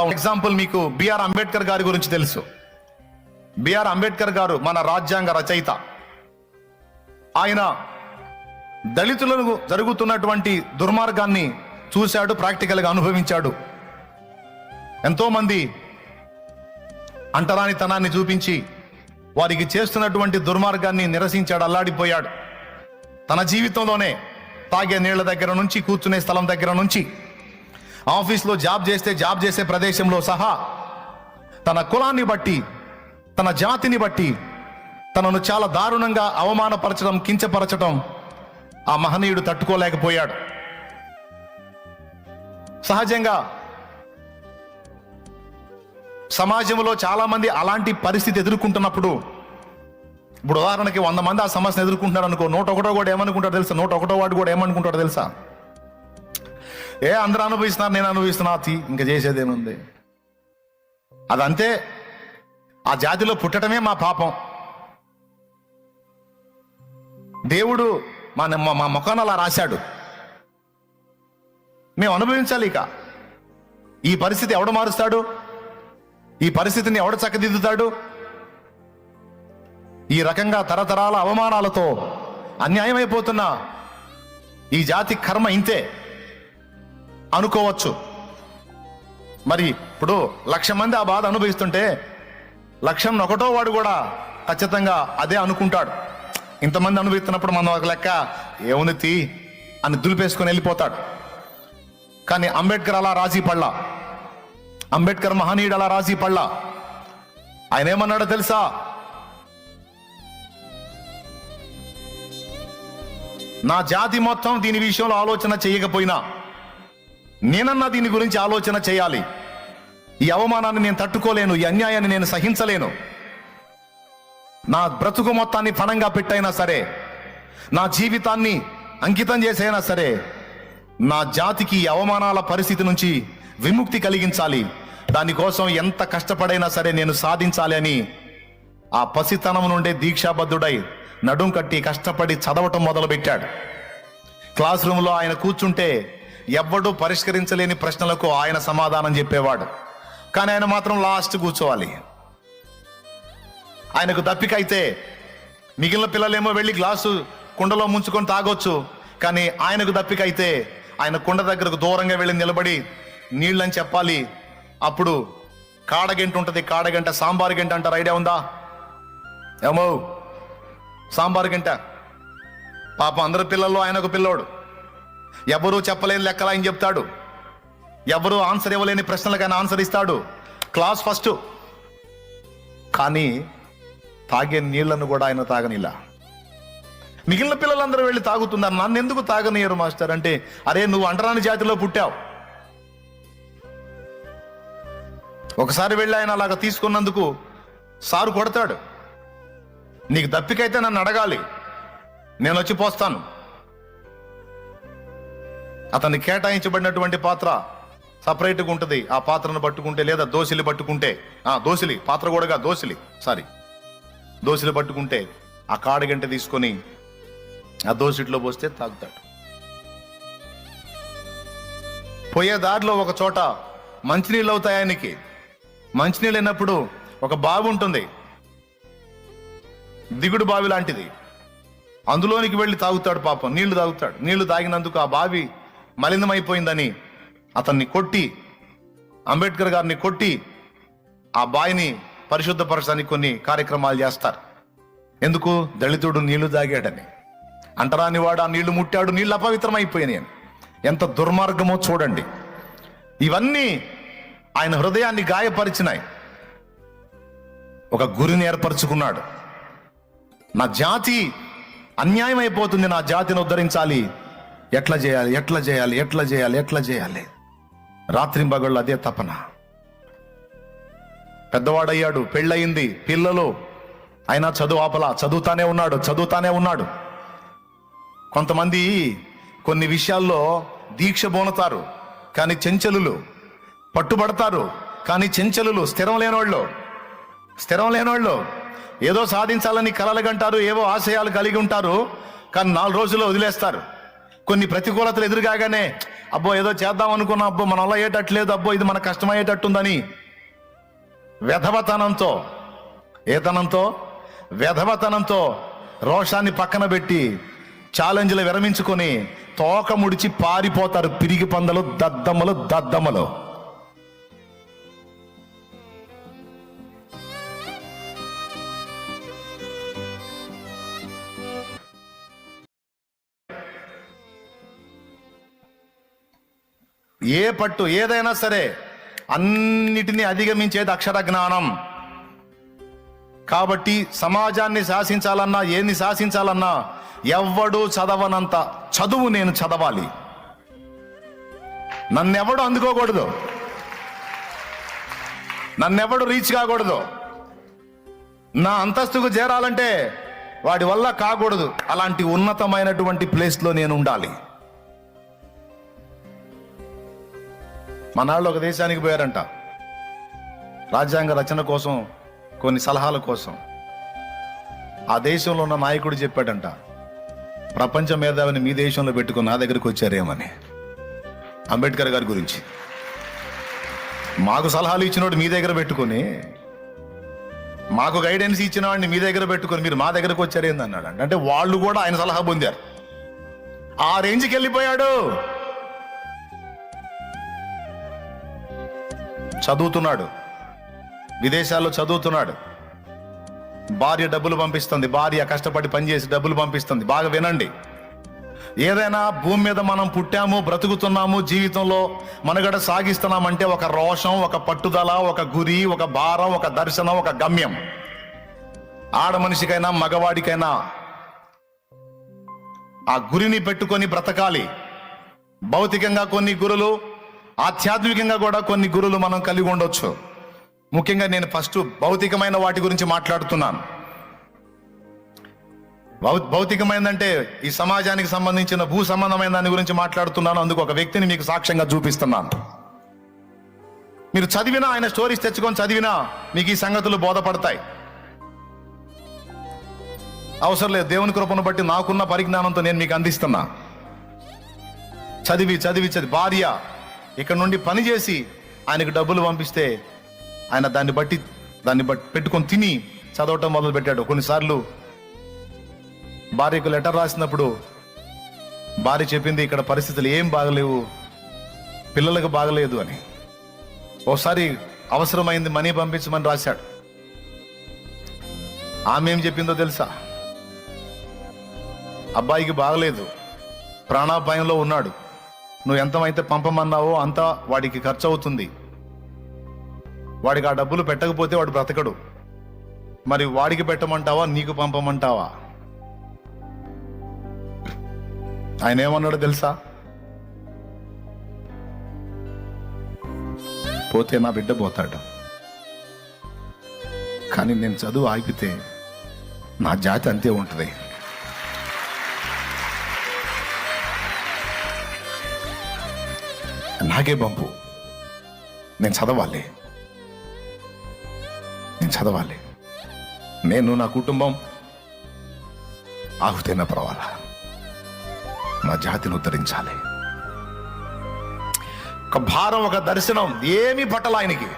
Example మీకు BR Ambedkar గారి గురించి తెలుసు. బిఆర్ అంబేద్కర్ గారు మన రాజ్యాంగ రచయిత. ఆయన దళితులకు జరుగుతున్నటువంటి దుర్మార్గాన్ని చూశాడు, ప్రాక్టికల్గా అనుభవించాడు. ఎంతోమంది అంటరానితనాన్ని చూపించి వారికి చేస్తున్నటువంటి దుర్మార్గాన్ని నిరసించాడు, అల్లాడిపోయాడు. తన జీవితంలోనే తాగే నీళ్ల దగ్గర నుంచి, కూర్చునే స్థలం దగ్గర నుంచి, ఆఫీస్లో జాబ్ చేసే ప్రదేశంలో సహా తన కులాన్ని బట్టి, తన జాతిని బట్టి తనను చాలా దారుణంగా అవమానపరచడం, కించపరచడం ఆ మహనీయుడు తట్టుకోలేకపోయాడు. సహజంగా సమాజంలో చాలా మంది అలాంటి పరిస్థితి ఎదుర్కొంటున్నప్పుడు, ఇప్పుడు ఉదాహరణకి 100 మంది ఆ సమస్యను ఎదుర్కొంటున్నారు అనుకో, 101 కూడా ఏమనుకుంటాడు తెలుసా? 101 వాడు కూడా ఏమనుకుంటాడు తెలుసా? అందరూ అనుభవిస్తున్నారు, నేను అనుభవిస్తున్నా, ఇంకా చేసేదేముంది, అదంతే, ఆ జాతిలో పుట్టడమే మా పాపం, దేవుడు మా ముఖాన్ని అలా రాశాడు, మేము అనుభవించాలి. ఇక ఈ పరిస్థితి ఎవడు మారుస్తాడు? ఈ పరిస్థితిని ఎవడు చక్కదిద్దుతాడు? ఈ రకంగా తరతరాల అవమానాలతో అన్యాయమైపోతున్న ఈ జాతి కర్మ ఇంతే అనుకోవచ్చు. మరి ఇప్పుడు 1,00,000 మంది ఆ బాధ అనుభవిస్తుంటే 101వ వాడు కూడా ఖచ్చితంగా అదే అనుకుంటాడు. ఇంతమంది అనుభవిస్తున్నప్పుడు మనం ఒక లెక్క ఏముంది అని దులిపేసుకొని వెళ్ళిపోతాడు. కానీ అంబేద్కర్ అలా రాజీ పడలా. అంబేద్కర్ మహనీయుడు అలా రాజీ పడలా. ఆయన ఏమన్నాడో తెలుసా? నా జాతి మొత్తం దీని విషయంలో ఆలోచన చేయకపోయినా నేనన్నా దీని గురించి ఆలోచన చేయాలి. ఈ అవమానాన్ని నేను తట్టుకోలేను, ఈ అన్యాయాన్ని నేను సహించలేను. నా బ్రతుకు మొత్తాన్ని పణంగా పెట్టైనా సరే, నా జీవితాన్ని అంకితం చేసైనా సరే, నా జాతికి ఈ అవమానాల పరిస్థితి నుంచి విముక్తి కలిగించాలి. దానికోసం ఎంత కష్టపడైనా సరే నేను సాధించాలి అని ఆ పసితనం నుండే దీక్షాబద్ధుడై నడుం కట్టి కష్టపడి చదవటం మొదలుపెట్టాడు. క్లాస్ రూమ్లో ఆయన కూర్చుంటే ఎవ్వడూ పరిష్కరించలేని ప్రశ్నలకు ఆయన సమాధానం చెప్పేవాడు. కానీ ఆయన మాత్రం లాస్ట్ కూర్చోవాలి. ఆయనకు దప్పికైతే మిగిలిన పిల్లలేమో వెళ్ళి గ్లాసు కుండలో ముంచుకొని తాగొచ్చు. కానీ ఆయనకు దప్పికైతే ఆయన కుండ దగ్గరకు దూరంగా వెళ్ళి నిలబడి నీళ్ళని చెప్పాలి. అప్పుడు కాడగంట ఉంటుంది, కాడగంట సాంబారు గంట అంటారు, ఐడియా ఉందా? ఏమో సాంబారు గంట. పాప అందరి పిల్లల్లో ఆయన ఒక పిల్లోడు. ఎవరూ చెప్పలేని లెక్కలు ఆయన చెప్తాడు, ఎవరూ ఆన్సర్ ఇవ్వలేని ప్రశ్నలకు ఆయన ఆన్సర్ ఇస్తాడు. Class first. కానీ తాగే నీళ్లను కూడా ఆయన తాగనిలా. మిగిలిన పిల్లలందరూ వెళ్ళి తాగుతున్నారు, నన్ను ఎందుకు తాగనియరు మాస్టర్ అంటే, అరే నువ్వు అంటరాని జాతిలో పుట్టావు. ఒకసారి వెళ్ళి ఆయన అలాగా తీసుకున్నందుకు సారు కొడతాడు. నీకు దప్పికైతే నన్ను అడగాలి, నేను వచ్చి పోస్తాను. అతన్ని కేటాయించబడినటువంటి పాత్ర సపరేట్గా ఉంటుంది. ఆ పాత్రను పట్టుకుంటే, లేదా దోసిలి పట్టుకుంటే, దోసిలి పాత్ర కూడా దోసిలి పట్టుకుంటే ఆ కాడగంట తీసుకొని ఆ దోసిట్లో పోస్తే తాగుతాడు. పోయే దారిలో ఒక చోట మంచినీళ్ళు అవుతాయి ఆయనకి. మంచినీళ్ళు అయినప్పుడు ఒక బావి ఉంటుంది, దిగుడు బావి లాంటిది. అందులోనికి వెళ్ళి తాగుతాడు. పాపం నీళ్లు తాగుతాడు. నీళ్లు తాగినందుకు ఆ బావి మలినమైపోయిందని అతన్ని కొట్టి, అంబేద్కర్ గారిని కొట్టి ఆ బావిని పరిశుద్ధపరచడానికి కొన్ని కార్యక్రమాలు చేస్తారు. ఎందుకు? దళితుడు నీళ్లు తాగాడని. అంటరాని వాడు ఆ నీళ్లు ముట్టాడు, నీళ్లు అపవిత్రమైపోయినాయి అని. ఎంత దుర్మార్గమో చూడండి. ఇవన్నీ ఆయన హృదయాన్ని గాయపరిచినాయి. ఒక గురిని ఏర్పరచుకున్నాడు. నా జాతి అన్యాయం అయిపోతుంది, నా జాతిని ఉద్ధరించాలి, ఎట్లా చేయాలి. రాత్రింబగళ్ళు అదే తపన. పెద్దవాడయ్యాడు, పెళ్ళయింది, పిల్లలు. అయినా చదువు ఆపలా, చదువుతానే ఉన్నాడు. కొంతమంది కొన్ని విషయాల్లో దీక్ష బోనతారు కానీ చెంచలులు, పట్టుబడతారు కానీ చెంచలులు, స్థిరం లేనోళ్ళు ఏదో సాధించాలని కలలుగంటారు, ఏవో ఆశయాలు కలిగి ఉంటారు, కానీ 4 రోజుల్లో వదిలేస్తారు. కొన్ని ప్రతికూలతలు ఎదురుగానే అబ్బో ఏదో చేద్దాం అనుకున్నా, అబ్బో మన వల్ల అయ్యేటట్లేదు, అబ్బో ఇది మన కష్టమయ్యేటట్టుందని వెధవతనంతో, వెధవతనంతో రోషాన్ని పక్కన పెట్టి ఛాలెంజ్లు విరమించుకొని తోక ముడిచి పారిపోతారు పిరిగి పందలు, దద్దమ్మలు. ఏ పట్టు ఏదైనా సరే అన్నిటినీ అధిగమించేది అక్షర జ్ఞానం. కాబట్టి సమాజాన్ని శాసించాలన్నా, ఏంది శాసించాలన్నా ఎవ్వడు చదవనంత చదువు నేను చదవాలి. నన్నెవడు అందుకోకూడదు, నన్నెవడు రీచ్ కాకూడదు. నా అంతస్తుకు చేరాలంటే వాడి వల్ల కాకూడదు. అలాంటి ఉన్నతమైనటువంటి ప్లేస్లో నేను ఉండాలి. మనాళ్ళు ఒక దేశానికి పోయారంట, రాజ్యాంగ రచన కోసం, కొన్ని సలహాల కోసం. ఆ దేశంలో ఉన్న నాయకుడు చెప్పాడంట, ప్రపంచ మేధావిని మీ దేశంలో పెట్టుకుని నా దగ్గరికి వచ్చారేమని. అంబేద్కర్ గారి గురించి. మాకు సలహాలు ఇచ్చినోడు మీ దగ్గర పెట్టుకుని, మాకు గైడెన్స్ ఇచ్చిన వాడిని మీ దగ్గర పెట్టుకుని మీరు మా దగ్గరకు వచ్చారేంది అన్నాడు. అంటే వాళ్ళు కూడా ఆయన సలహా పొందారు. ఆ రేంజ్కి వెళ్ళిపోయాడు. చదువుతున్నాడు, విదేశాల్లో చదువుతున్నాడు. భార్య డబ్బులు పంపిస్తుంది, భార్య కష్టపడి పనిచేసి డబ్బులు పంపిస్తుంది. బాగా వినండి, ఏదైనా భూమి మీద మనం పుట్టాము, బ్రతుకుతున్నాము, జీవితంలో మనుగడ సాగిస్తున్నామంటే ఒక రోషం, ఒక పట్టుదల, ఒక గురి, ఒక భారం, ఒక దర్శనం, ఒక గమ్యం. ఆడ మనిషికైనా మగవాడికైనా ఆ గురిని పెట్టుకొని బ్రతకాలి. భౌతికంగా కొన్ని గురులు, ఆధ్యాత్మికంగా కూడా కొన్ని గురులు మనం కలిగి ఉండొచ్చు. ముఖ్యంగా నేను ఫస్ట్ భౌతికమైన వాటి గురించి మాట్లాడుతున్నాను. భౌతికమైందంటే ఈ సమాజానికి సంబంధించిన భూ సంబంధమైన దాని గురించి మాట్లాడుతున్నాను. అందుకు ఒక వ్యక్తిని మీకు సాక్ష్యంగా చూపిస్తున్నాను. మీరు చదివినా, ఆయన స్టోరీస్ తెచ్చుకొని చదివినా మీకు ఈ సంగతులు బోధపడతాయి. అవసరం లేదు, దేవుని కృపను బట్టి నాకున్న పరిజ్ఞానంతో నేను మీకు అందిస్తున్నా. చదివి భార్య ఇక్కడ నుండి పని చేసి ఆయనకు డబ్బులు పంపిస్తే ఆయన దాన్ని బట్టి పెట్టుకొని తిని చదవటం మొదలు పెట్టాడు. కొన్నిసార్లు భార్యకు లెటర్ రాసినప్పుడు భార్య చెప్పింది, ఇక్కడ పరిస్థితులు ఏం బాగలేవు, పిల్లలకు బాగలేదు అని. ఓసారి అవసరమైంది, మనీ పంపించమని రాశాడు. ఆమె ఏం చెప్పిందో తెలుసా? అబ్బాయికి బాగలేదు, ప్రాణాపాయంలో ఉన్నాడు, నువ్వు ఎంతమైతే పంపమన్నావో అంతా వాడికి ఖర్చు అవుతుంది, వాడికి ఆ డబ్బులు పెట్టకపోతే వాడు బ్రతకడు, మరి వాడికి పెట్టమంటావా నీకు పంపమంటావా? ఆయన ఏమన్నాడు తెలుసా? పోతే నా బిడ్డ పోతాడు, కానీ నేను చదువు ఆగితే నా జాతి అంతే ఉంటుంది. నాకే పంపు, నేను చదవాలి, నేను నా కుటుంబం ఆహుతైన పర్వాలా, నా జాతిని ఉద్ధరించాలి. ఒక భారం, ఒక దర్శనం, ఏమీ పట్టల ఆయనకి.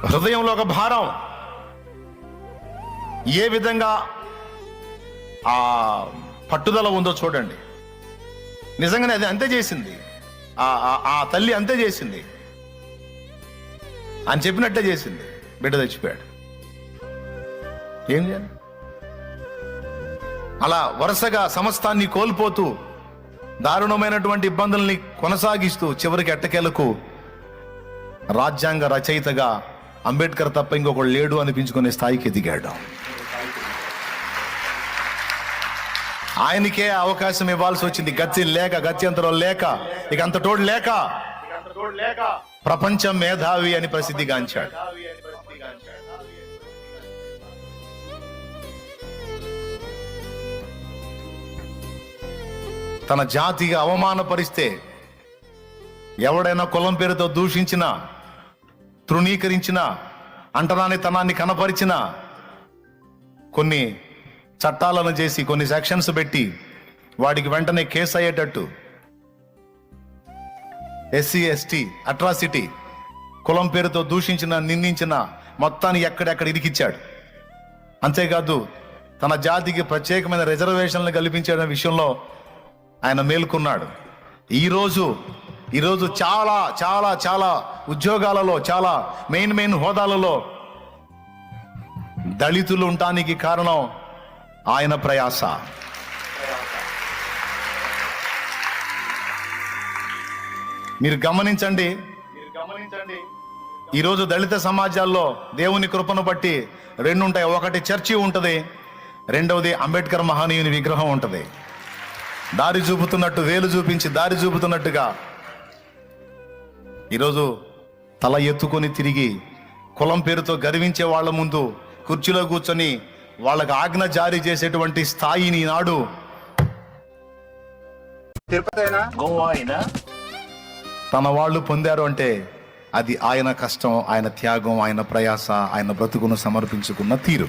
హృదయంలో ఒక భారం. ఏ విధంగా ఆ పట్టుదల ఉందో చూడండి. నిజంగానే అది అంతే చేసింది, ఆ తల్లి అంతే చేసింది, అని చెప్పినట్టే చేసింది. బిడ్డ తెచ్చిపోయాడు. ఏం చేయాలి? అలా వరుసగా సమస్తాన్ని కోల్పోతూ, దారుణమైనటువంటి ఇబ్బందుల్ని కొనసాగిస్తూ, చివరికి ఎట్టకేలకు రాజ్యాంగ రచయితగా అంబేద్కర్ తప్ప ఇంకొకడు లేడు అనిపించుకునే స్థాయికి ఎదిగాడు. ఆయనకే అవకాశం ఇవ్వాల్సి వచ్చింది. గత్యంతరం లేక, ఇక అంత తోడు లేక ప్రపంచ మేధావి అని ప్రసిద్ధిగాంచాడు. తన జాతిగా అవమానపరిస్తే, ఎవడైనా కులం పేరుతో దూషించినా, తృణీకరించినా, అంటరానితనాన్ని కనపరిచినా కొన్ని చట్టాలను చేసి, కొన్ని సెక్షన్స్ పెట్టి వాడికి వెంటనే కేసు అయ్యేటట్టు ఎస్సీ ఎస్టీ అట్రాసిటీ కులం పేరుతో దూషించిన నిందించిన మొత్తాన్ని ఎక్కడెక్కడ ఇరికిచ్చాడు. అంతేకాదు తన జాతికి ప్రత్యేకమైన రిజర్వేషన్లు కల్పించే విషయంలో ఆయన మేల్కొన్నాడు. ఈరోజు చాలా చాలా చాలా ఉద్యోగాలలో, చాలా మెయిన్ హోదాలలో దళితులు ఉండటానికి కారణం ఆయన ప్రయాస. మీరు గమనించండి, ఈరోజు దళిత సమాజాల్లో దేవుని కృపను బట్టి రెండు ఉంటాయి. ఒకటి చర్చి ఉంటుంది, రెండవది అంబేద్కర్ మహనీయుని విగ్రహం ఉంటుంది. దారి చూపుతున్నట్టు, వేలు చూపించి దారి చూపుతున్నట్టుగా ఈరోజు తల ఎత్తుకొని తిరిగి కులం పేరుతో గర్వించే వాళ్ళ ముందు కుర్చీలో కూర్చొని వాళ్ళకి ఆజ్ఞ జారీ చేసేటువంటి స్థాయిని నాడు తిరుపతి అయినా గోవా అయినా తన వాళ్ళు పొందారు అంటే అది ఆయన కష్టం, ఆయన త్యాగం, ఆయన ప్రయాస, ఆయన బ్రతుకును సమర్పించుకున్న తీరు.